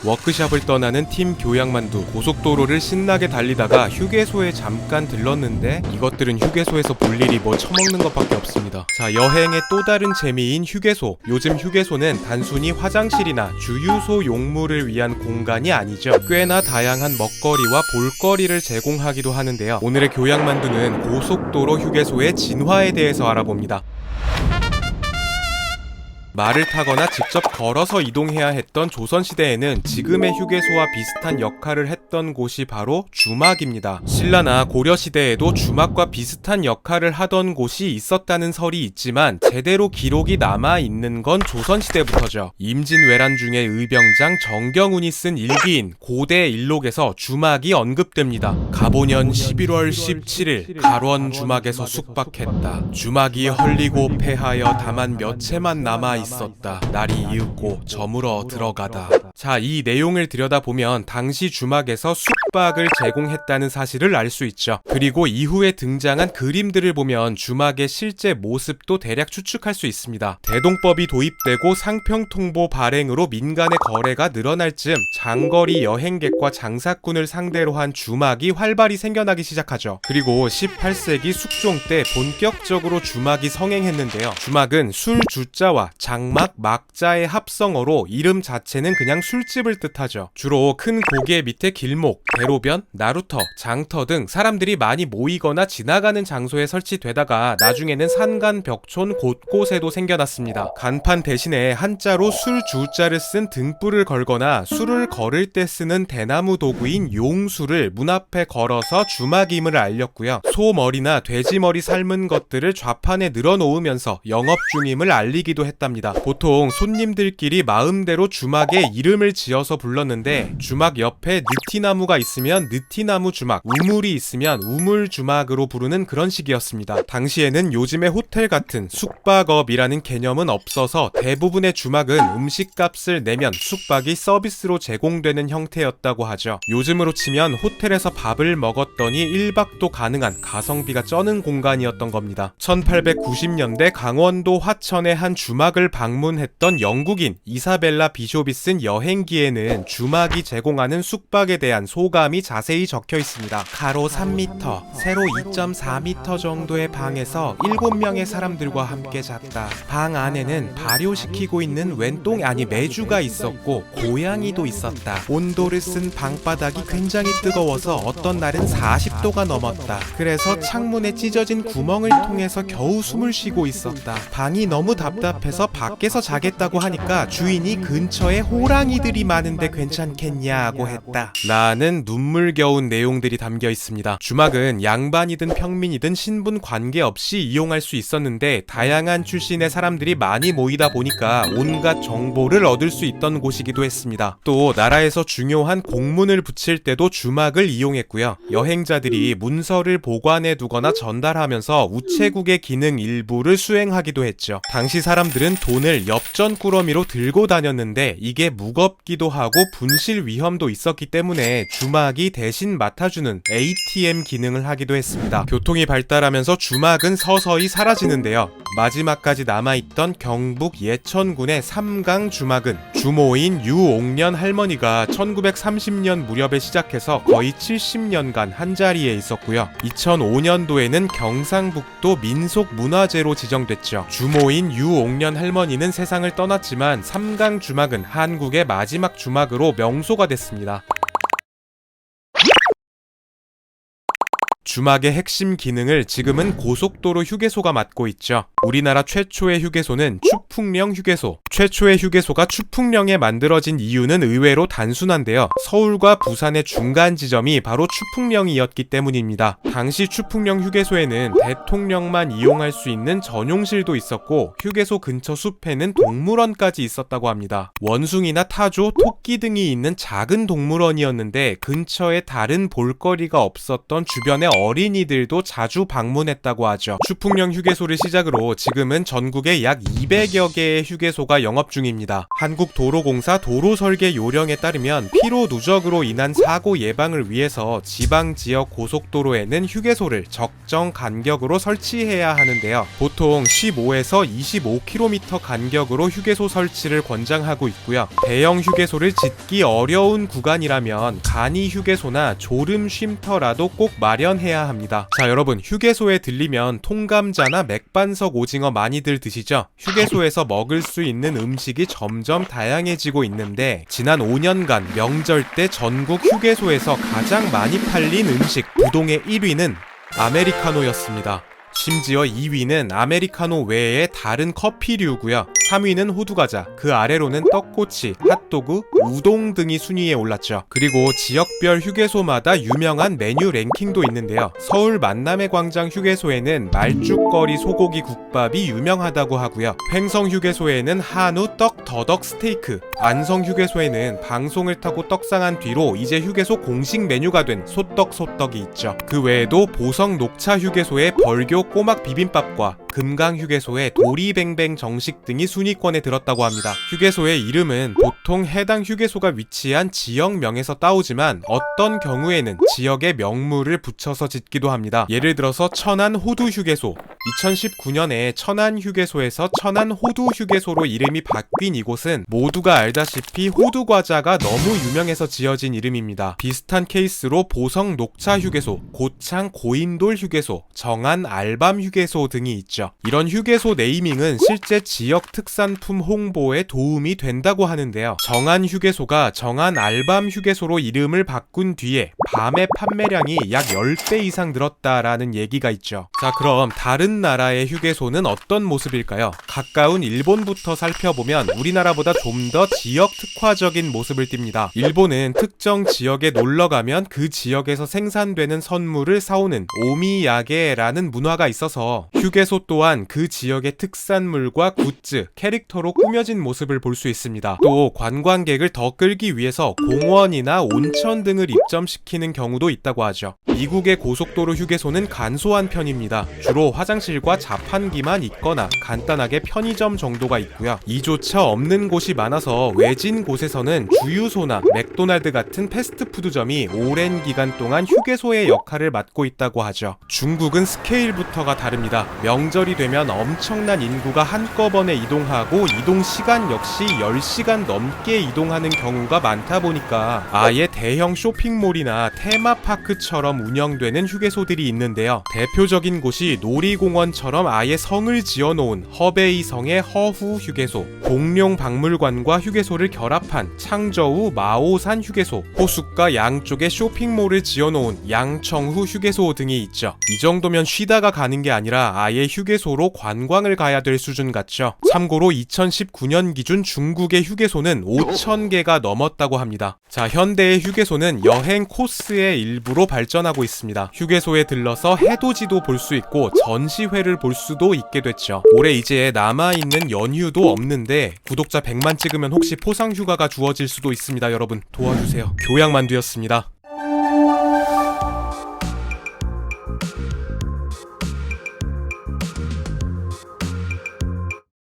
워크숍을 떠나는 팀 교양만두. 고속도로를 신나게 달리다가 휴게소에 잠깐 들렀는데 이것들은 휴게소에서 볼 일이 뭐 처먹는 것밖에 없습니다. 자, 여행의 또 다른 재미인 휴게소. 요즘 휴게소는 단순히 화장실이나 주유소 용무를 위한 공간이 아니죠. 꽤나 다양한 먹거리와 볼거리를 제공하기도 하는데요. 오늘의 교양만두는 고속도로 휴게소의 진화에 대해서 알아봅니다. 말을 타거나 직접 걸어서 이동해야 했던 조선시대에는 지금의 휴게소와 비슷한 역할을 했던 곳이 바로 주막입니다. 신라나 고려시대에도 주막과 비슷한 역할을 하던 곳이 있었다는 설이 있지만 제대로 기록이 남아있는 건 조선시대부터죠. 임진왜란 중에 의병장 정경운이 쓴 일기인 고대일록에서 주막이 언급됩니다. 가보년 11월 17일 가론 주막에서 숙박했다. 주막이 헐리고 패하여 다만 몇 채만 남아있었다. 날이 이윽고 저물어 들어가다. 자, 이 내용을 들여다보면 당시 주막에서 숙박을 제공했다는 사실을 알 수 있죠. 그리고 이후에 등장한 그림들을 보면 주막의 실제 모습도 대략 추측할 수 있습니다. 대동법이 도입되고 상평통보 발행으로 민간의 거래가 늘어날 즈음 장거리 여행객과 장사꾼을 상대로 한 주막이 활발히 생겨나기 시작하죠. 그리고 18세기 숙종 때 본격적으로 주막이 성행했는데요. 주막은 술 주자와 장막 막자의 합성어로 이름 자체는 그냥 술집을 뜻하죠. 주로 큰 고개 밑에 길목, 대로변, 나루터, 장터 등 사람들이 많이 모이거나 지나가는 장소에 설치되다가 나중에는 산간 벽촌 곳곳에도 생겨났습니다. 간판 대신에 한자로 술 주자를 쓴 등불을 걸거나 술을 걸을 때 쓰는 대나무 도구인 용수를 문 앞에 걸어서 주막임을 알렸고요. 소 머리나 돼지 머리 삶은 것들을 좌판에 늘어놓으면서 영업 중임을 알리기도 했답니다. 보통 손님들끼리 마음대로 주막에 이름을 지어서 불렀는데 주막 옆에 느티나무가 있으면 느티나무 주막, 우물이 있으면 우물 주막으로 부르는 그런 식이었습니다. 당시에는 요즘의 호텔 같은 숙박업이라는 개념은 없어서 대부분의 주막은 음식값을 내면 숙박이 서비스로 제공되는 형태였다고 하죠. 요즘으로 치면 호텔에서 밥을 먹었더니 1박도 가능한 가성비가 쩌는 공간이었던 겁니다. 1890년대 강원도 화천의 한 주막을 방문했던 영국인 이사벨라 비숍이 쓴 여행기에는 주막이 제공하는 숙박에 대한 소감이 자세히 적혀 있습니다. 가로 3m, 세로 2.4m 정도의 방에서 7명의 사람들과 함께 잤다. 방 안에는 발효시키고 있는 메주가 있었고 고양이도 있었다. 온도를 쓴 방바닥이 굉장히 뜨거워서 어떤 날은 40도가 넘었다. 그래서 창문에 찢어진 구멍을 통해서 겨우 숨을 쉬고 있었다. 방이 너무 답답해서 밖에서 자겠다고 하니까 주인이 근처에 호랑이들이 많은데 괜찮겠냐고 했다. 라는 눈물겨운 내용들이 담겨 있습니다. 주막은 양반이든 평민이든 신분 관계없이 이용할 수 있었는데 다양한 출신의 사람들이 많이 모이다 보니까 온갖 정보를 얻을 수 있던 곳이기도 했습니다. 또 나라에서 중요한 공문을 붙일 때도 주막을 이용했고요. 여행자들이 문서를 보관해 두거나 전달하면서 우체국의 기능 일부를 수행하기도 했죠. 당시 사람들은 돈을 엽전 꾸러미로 들고 다녔는데 이게 무겁기도 하고 분실 위험도 있었기 때문에 주막이 대신 맡아주는 ATM 기능을 하기도 했습니다. 교통이 발달하면서 주막은 서서히 사라지는데요. 마지막까지 남아있던 경북 예천군의 삼강 주막은 주모인 유옥년 할머니가 1930년 무렵에 시작해서 거의 70년간 한자리에 있었고요. 2005년도에는 경상북도 민속문화재로 지정됐죠. 주모인 유옥년 할머니는 세상을 떠났지만 삼강 주막은 한국의 마지막 주막으로 명소가 됐습니다. 주막의 핵심 기능을 지금은 고속도로 휴게소가 맡고 있죠. 우리나라 최초의 휴게소는 추풍령 휴게소. 최초의 휴게소가 추풍령에 만들어진 이유는 의외로 단순한데요. 서울과 부산의 중간 지점이 바로 추풍령이었기 때문입니다. 당시 추풍령 휴게소에는 대통령만 이용할 수 있는 전용실도 있었고 휴게소 근처 숲에는 동물원까지 있었다고 합니다. 원숭이나 타조, 토끼 등이 있는 작은 동물원이었는데 근처에 다른 볼거리가 없었던 주변의 어린이들도 자주 방문했다고 하죠. 추풍령 휴게소를 시작으로 지금은 전국에 약 200여 개의 휴게소가 영업 중입니다. 한국도로공사 도로설계 요령에 따르면 피로 누적으로 인한 사고 예방을 위해서 지방 지역 고속도로에는 휴게소를 적정 간격으로 설치해야 하는데요. 보통 15에서 25km 간격으로 휴게소 설치를 권장하고 있고요. 대형 휴게소를 짓기 어려운 구간이라면 간이 휴게소나 졸음 쉼터라도 꼭 마련해야 합니다. 자, 여러분, 휴게소에 들리면 통감자나 맥반석 오징어 많이들 드시죠? 휴게소에서 먹을 수 있는 음식이 점점 다양해지고 있는데 지난 5년간 명절 때 전국 휴게소에서 가장 많이 팔린 음식 부동의 1위는 아메리카노였습니다. 심지어 2위는 아메리카노 외에 다른 커피류고요. 3위는 호두과자, 그 아래로는 떡꼬치, 핫도그, 우동 등이 순위에 올랐죠. 그리고 지역별 휴게소마다 유명한 메뉴 랭킹도 있는데요. 서울 만남의 광장 휴게소에는 말죽거리 소고기 국밥이 유명하다고 하고요. 횡성 휴게소에는 한우 떡 더덕 스테이크, 안성 휴게소에는 방송을 타고 떡상한 뒤로 이제 휴게소 공식 메뉴가 된 소떡소떡이 있죠. 그 외에도 보성 녹차 휴게소의 벌교 꼬막 비빔밥과 금강 휴게소의 도리뱅뱅 정식 등이 순위권에 들었다고 합니다. 휴게소의 이름은 보통 해당 휴게소가 위치한 지역명에서 따오지만 어떤 경우에는 지역의 명물을 붙여서 짓기도 합니다. 예를 들어서 천안 호두 휴게소. 2019년에 천안 휴게소에서 천안 호두 휴게소로 이름이 바뀐 이곳은 모두가 알다시피 호두 과자가 너무 유명해서 지어진 이름입니다. 비슷한 케이스로 보성 녹차 휴게소, 고창 고인돌 휴게소, 정안 알밤 휴게소 등이 있죠. 이런 휴게소 네이밍은 실제 지역 특산품 홍보에 도움이 된다고 하는데요. 정안 휴게소가 정안 알밤 휴게소로 이름을 바꾼 뒤에 밤의 판매량이 약 10배 이상 늘었다라는 얘기가 있죠. 자, 그럼 다른 나라의 휴게소는 어떤 모습일까요? 가까운 일본부터 살펴보면 우리나라보다 좀 더 지역 특화적인 모습을 띱니다. 일본은 특정 지역에 놀러가면 그 지역에서 생산되는 선물을 사오는 오미야게라는 문화가 있어서 휴게소 또한 그 지역의 특산물과 굿즈, 캐릭터로 꾸며진 모습을 볼 수 있습니다. 또 관광객을 더 끌기 위해서 공원이나 온천 등을 입점시키는 경우도 있다고 하죠. 미국의 고속도로 휴게소는 간소한 편입니다. 주로 화장실과 자판기만 있거나 간단하게 편의점 정도가 있고요. 이조차 없는 곳이 많아서 외진 곳에서는 주유소나 맥도날드 같은 패스트푸드점이 오랜 기간 동안 휴게소의 역할을 맡고 있다고 하죠. 중국은 스케일부터가 다릅니다. 명절이 되면 엄청난 인구가 한꺼번에 이동하고 이동 시간 역시 10시간 넘게 이동하는 경우가 많다 보니까 아예 대형 쇼핑몰이나 테마파크처럼 운영되는 휴게소들이 있는데요. 대표적인 곳이 놀이공원처럼 아예 성을 지어놓은 허베이성의 허후 휴게소, 공룡 박물관과 휴게소를 결합한 창저우 마오산 휴게소, 호숫가 양쪽에 쇼핑몰을 지어놓은 양청후 휴게소 등이 있죠. 이 정도면 쉬다가 가는 게 아니라 아예 휴게소로 관광을 가야 될 수준 같죠. 참고로 2019년 기준 중국의 휴게소는 5,000개가 넘었다고 합니다. 자, 현대의 휴게소는 여행 코스의 일부로 발전하고 있습니다. 휴게소에 들러서 해돋이도 볼 수 있고 전시회를 볼 수도 있게 됐죠. 올해 이제 남아있는 연휴도 없는데 구독자 100만 찍으면 혹시 포상휴가가 주어질 수도 있습니다. 여러분 도와주세요. 교양만두였습니다.